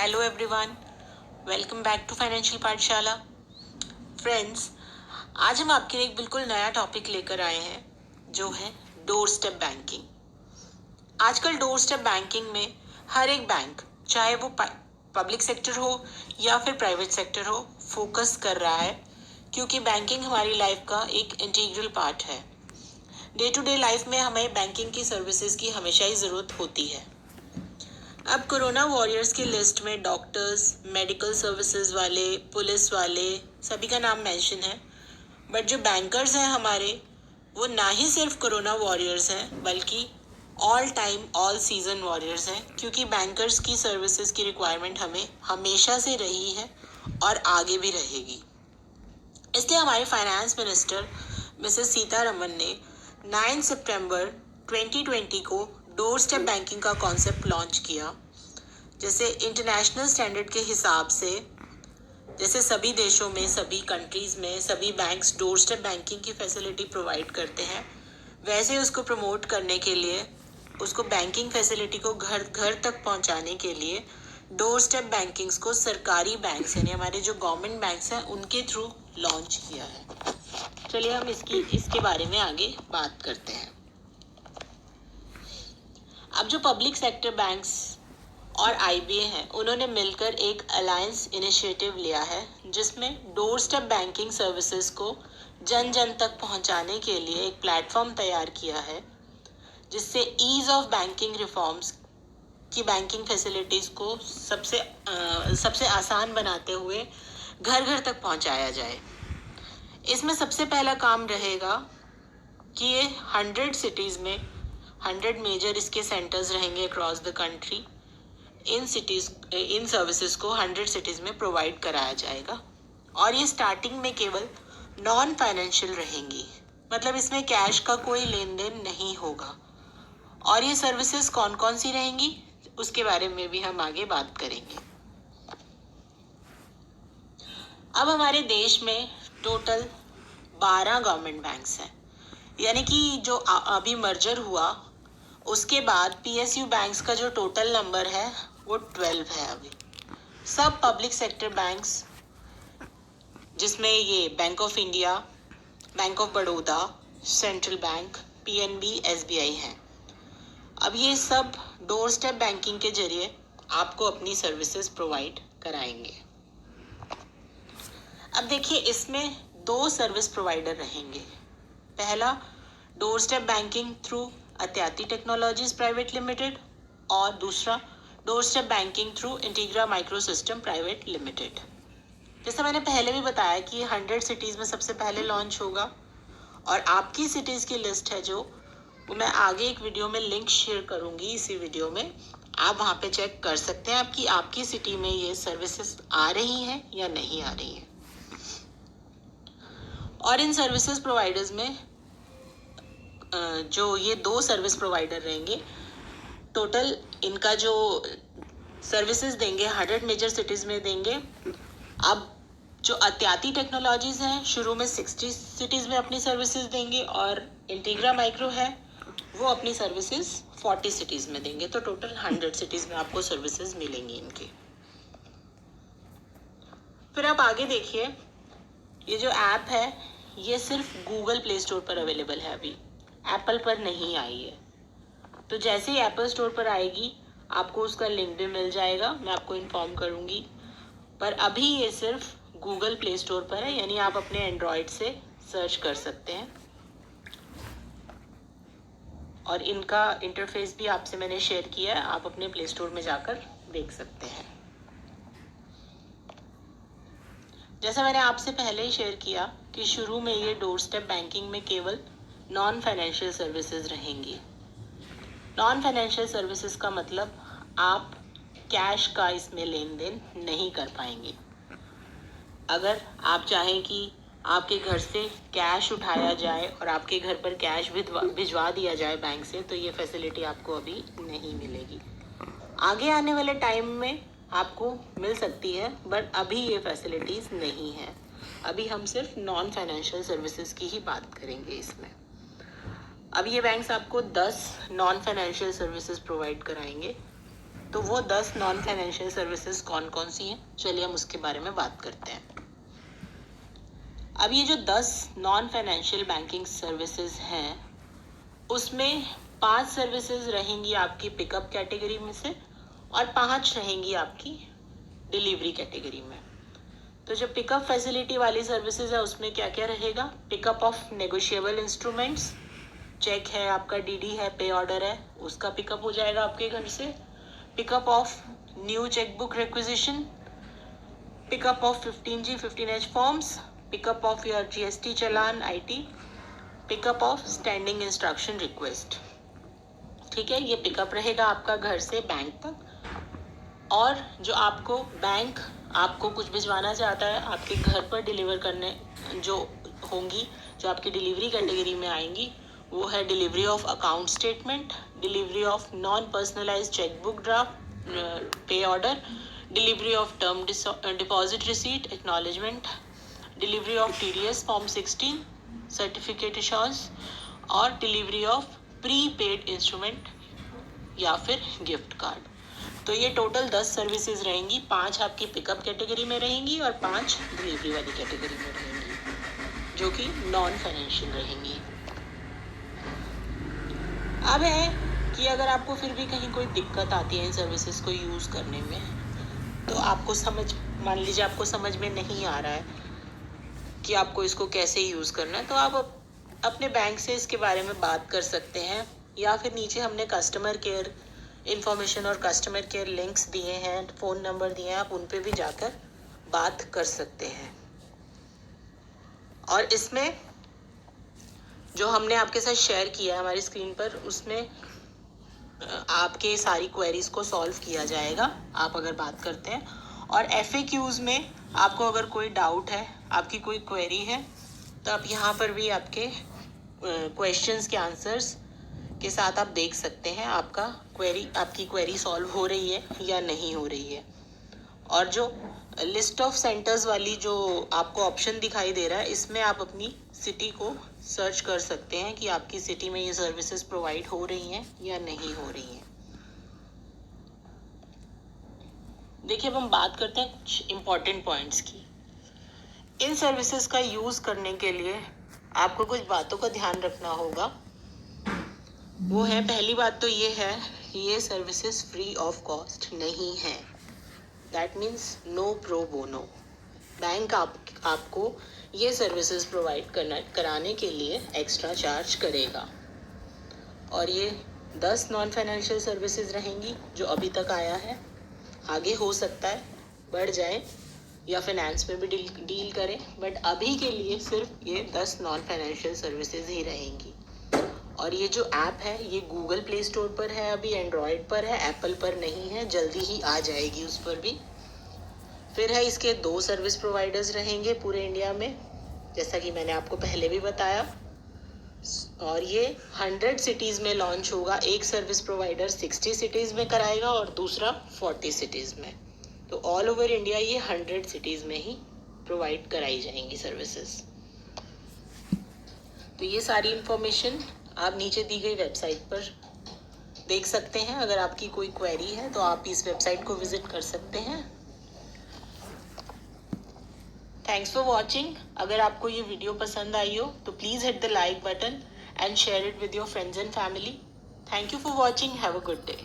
Hello everyone, welcome back to financial Pathshala. Friends, आज हम आपके लिए एक बिल्कुल नया टॉपिक लेकर आए हैं जो है डोर स्टेप बैंकिंग। आजकल डोर स्टेप बैंकिंग में हर एक बैंक, चाहे वो पब्लिक सेक्टर हो या फिर प्राइवेट सेक्टर हो, फोकस कर रहा है क्योंकि बैंकिंग हमारी लाइफ का एक इंटीग्रल पार्ट है। डे टू डे लाइफ में हमें बैंकिंग की सर्विसेज की हमेशा ही ज़रूरत होती है। अब कोरोना वॉरियर्स की लिस्ट में डॉक्टर्स, मेडिकल सर्विसेज वाले, पुलिस वाले, सभी का नाम मेंशन है। बट जो बैंकर्स हैं हमारे, वो ना ही सिर्फ कोरोना वॉरियर्स हैं बल्कि all time all season warriors हैं, क्योंकि बैंकर्स की सर्विसेज की रिक्वायरमेंट हमें हमेशा से रही है और आगे भी रहेगी। इसलिए हमारे फाइनेंस मिनिस्टर मिसेस सीतारमन ने 9 सितंबर 2020 को डोर स्टेप बैंकिंग का कॉन्सेप्ट लॉन्च किया। जैसे इंटरनेशनल स्टैंडर्ड के हिसाब से, जैसे सभी देशों में, सभी कंट्रीज़ में सभी बैंक्स डोर स्टेप बैंकिंग की फैसिलिटी प्रोवाइड करते हैं, वैसे उसको प्रमोट करने के लिए, उसको बैंकिंग फैसिलिटी को घर घर तक पहुंचाने के लिए डोर स्टेप बैंकिंग्स को सरकारी बैंक्स यानी हमारे जो गवर्नमेंट बैंक्स हैं उनके थ्रू लॉन्च किया है। चलिए हम इसके बारे में आगे बात करते हैं। अब जो पब्लिक सेक्टर बैंक्स और आईबीए हैं, उन्होंने मिलकर एक अलायंस इनिशिएटिव लिया है जिसमें डोर स्टेप बैंकिंग सर्विसेज को जन जन तक पहुंचाने के लिए एक प्लेटफॉर्म तैयार किया है, जिससे ईज ऑफ बैंकिंग रिफॉर्म्स की बैंकिंग फैसिलिटीज़ को सबसे आसान बनाते हुए घर घर तक पहुंचाया जाए। इसमें सबसे पहला काम रहेगा कि ये 100 सिटीज़ में 100 मेजर इसके सेंटर्स रहेंगे across the country. In services को 100 सिटीज़ में प्रोवाइड कराया जाएगा और ये स्टार्टिंग में केवल नॉन फाइनेंशियल रहेंगी, मतलब इसमें कैश का कोई लेन देन नहीं होगा। और ये सर्विसेज कौन कौन सी रहेंगी उसके बारे में भी हम आगे बात करेंगे। अब हमारे देश में टोटल 12 गवर्नमेंट बैंक्स हैं, यानी कि जो अभी मर्जर हुआ उसके बाद पीएसयू बैंक्स का जो टोटल नंबर है वो 12 है अभी। सब पब्लिक सेक्टर बैंक्स, जिसमें ये bank of India, bank of Baroda, central bank, PNB, SBI हैं। अब ये सब डोर स्टेप बैंकिंग के जरिए आपको अपनी सर्विसेज प्रोवाइड कराएंगे। अब देखिए, इसमें 2 सर्विस प्रोवाइडर रहेंगे। पहला door step banking through Atyati technologies private limited और दूसरा door step banking through Integra micro system private limited. जैसा मैंने पहले भी बताया कि 100 सिटीज़ में सबसे पहले लॉन्च होगा और आपकी सिटीज़ की लिस्ट है जो वो मैं आगे एक वीडियो में लिंक शेयर करूंगी। इसी वीडियो में आप वहाँ पे चेक कर सकते हैं कि आपकी सिटी में ये सर्विसेज आ रही हैं या नहीं आ रही हैं। और इन सर्विसेज प्रोवाइडर्स में जो ये 2 सर्विस प्रोवाइडर रहेंगे, टोटल इनका जो सर्विसेज देंगे 100 मेजर सिटीज़ में देंगे। अब जो अत्याति टेक्नोलॉजीज हैं शुरू में 60 सिटीज़ में अपनी सर्विसेज देंगे और इंटीग्रा माइक्रो है वो अपनी सर्विसेज 40 सिटीज़ में देंगे, तो टोटल 100 सिटीज़ में आपको सर्विसेज मिलेंगी इनकी। फिर आप आगे देखिए, ये जो ऐप है ये सिर्फ गूगल प्ले स्टोर पर अवेलेबल है, अभी एप्पल पर नहीं आई है। तो जैसे ही एप्पल स्टोर पर आएगी आपको उसका लिंक भी मिल जाएगा, मैं आपको इन्फॉर्म करूँगी। पर अभी ये सिर्फ गूगल प्ले स्टोर पर है, यानी आप अपने एंड्रॉयड से सर्च कर सकते हैं और इनका इंटरफेस भी आपसे मैंने शेयर किया है, आप अपने प्ले स्टोर में जाकर देख सकते हैं। जैसा मैंने आपसे पहले ही शेयर किया कि शुरू में ये डोर स्टेप बैंकिंग में केवल नॉन फाइनेंशियल सर्विसेज रहेंगी। नॉन फाइनेंशियल सर्विसेज का मतलब आप कैश का इसमें लेन देन नहीं कर पाएंगे। अगर आप चाहें कि आपके घर से कैश उठाया जाए और आपके घर पर कैश भिजवा दिया जाए बैंक से, तो ये फैसिलिटी आपको अभी नहीं मिलेगी। आगे आने वाले टाइम में आपको मिल सकती है, बट अभी ये फैसिलिटीज़ नहीं है। अभी हम सिर्फ नॉन फाइनेंशियल सर्विसेज की ही बात करेंगे इसमें। अब ये बैंक्स आपको 10 नॉन फाइनेंशियल सर्विसेज प्रोवाइड कराएंगे तो वो 10 नॉन फाइनेंशियल सर्विसेज कौन कौन सी हैं, चलिए हम उसके बारे में बात करते हैं। अब ये जो 10 नॉन फाइनेंशियल बैंकिंग सर्विसेज हैं, उसमें 5 सर्विसेज रहेंगी आपकी पिकअप कैटेगरी में से और 5 रहेंगी आपकी डिलीवरी कैटेगरी में। तो जो पिकअप फैसिलिटी वाली सर्विसेज है उसमें क्या क्या रहेगा? Pickup of negotiable instruments, check है आपका, डीडी है, पे ऑर्डर है, उसका पिकअप हो जाएगा आपके घर से। Pickup of new chequebook requisition, pickup of 15G 15H forms, pickup of your GST challan IT, pickup of standing instruction request. ठीक है, ये पिकअप रहेगा आपका घर से बैंक तक। और जो आपको बैंक आपको कुछ भिजवाना चाहता है आपके घर पर डिलीवर करने जो होंगी, जो आपकी डिलीवरी कैटेगरी में आएंगी, वो है delivery of account statement, delivery of non personalise chequebook draft, pay order, delivery of term deposit receipt acknowledgement, delivery of TDS form 16, certificate issuers और delivery of prepaid instrument या फिर gift card. तो ये total 10 services रहेंगी, 5 आपकी pickup category में रहेंगी और 5 डिलीवरी वाली कैटेगरी में रहेंगी, जो कि नॉन फाइनेंशियल रहेंगी। अब है कि अगर आपको फिर भी कहीं कोई दिक्कत आती है इन सर्विसेज को यूज़ करने में, तो आपको मान लीजिए आपको समझ में नहीं आ रहा है कि आपको इसको कैसे यूज़ करना है, तो आप अपने बैंक से इसके बारे में बात कर सकते हैं, या फिर नीचे हमने कस्टमर केयर इंफॉर्मेशन और कस्टमर केयर लिंक्स दिए हैं, फ़ोन नंबर दिए हैं, आप उन पे भी जाकर बात कर सकते हैं। और इसमें जो हमने आपके साथ शेयर किया है हमारी स्क्रीन पर, उसमें आपके सारी क्वेरीज को सॉल्व किया जाएगा आप अगर बात करते हैं। और FAQs में आपको अगर कोई डाउट है, आपकी कोई क्वेरी है, तो आप यहाँ पर भी आपके क्वेश्चंस के आंसर्स के साथ आप देख सकते हैं आपकी क्वेरी सॉल्व हो रही है या नहीं हो रही है। और जो लिस्ट ऑफ सेंटर्स वाली जो आपको ऑप्शन दिखाई दे रहा है, इसमें आप अपनी सिटी को सर्च कर सकते हैं कि आपकी सिटी में ये सर्विसेज प्रोवाइड हो रही हैं या नहीं हो रही हैं। देखिए, अब हम बात करते हैं कुछ इम्पोर्टेंट पॉइंट्स की। इन सर्विसेज का यूज़ करने के लिए आपको कुछ बातों का ध्यान रखना होगा। वो है, पहली बात तो ये है, ये सर्विसेज फ्री ऑफ कॉस्ट नहीं है। That means no pro bono. Bank आपको ये सर्विसेज प्रोवाइड कराने के लिए एक्स्ट्रा चार्ज करेगा। और ये 10 नॉन फाइनेंशियल सर्विसेज रहेंगी जो अभी तक आया है, आगे हो सकता है बढ़ जाए या फाइनेंस में भी डील करें, बट अभी के लिए सिर्फ ये 10 नॉन फाइनेंशियल सर्विसेज ही रहेंगी। और ये जो ऐप है ये गूगल प्ले स्टोर पर है, अभी एंड्रॉयड पर है, एप्पल पर नहीं है, जल्दी ही आ जाएगी उस पर भी। फिर है, इसके 2 सर्विस प्रोवाइडर्स रहेंगे पूरे इंडिया में, जैसा कि मैंने आपको पहले भी बताया। और ये 100 सिटीज़ में लॉन्च होगा। एक सर्विस प्रोवाइडर 60 सिटीज़ में कराएगा और दूसरा 40 सिटीज़ में। तो ऑल ओवर इंडिया ये 100 सिटीज़ में ही प्रोवाइड कराई जाएंगी सर्विसेज। तो ये सारी इंफॉर्मेशन आप नीचे दी गई वेबसाइट पर देख सकते हैं। अगर आपकी कोई क्वेरी है तो आप इस वेबसाइट को विजिट कर सकते हैं। Thanks for watching. अगर आपको ये वीडियो पसंद आई हो तो please hit the like button and share it with your friends and family. Thank you for watching. Have a good day.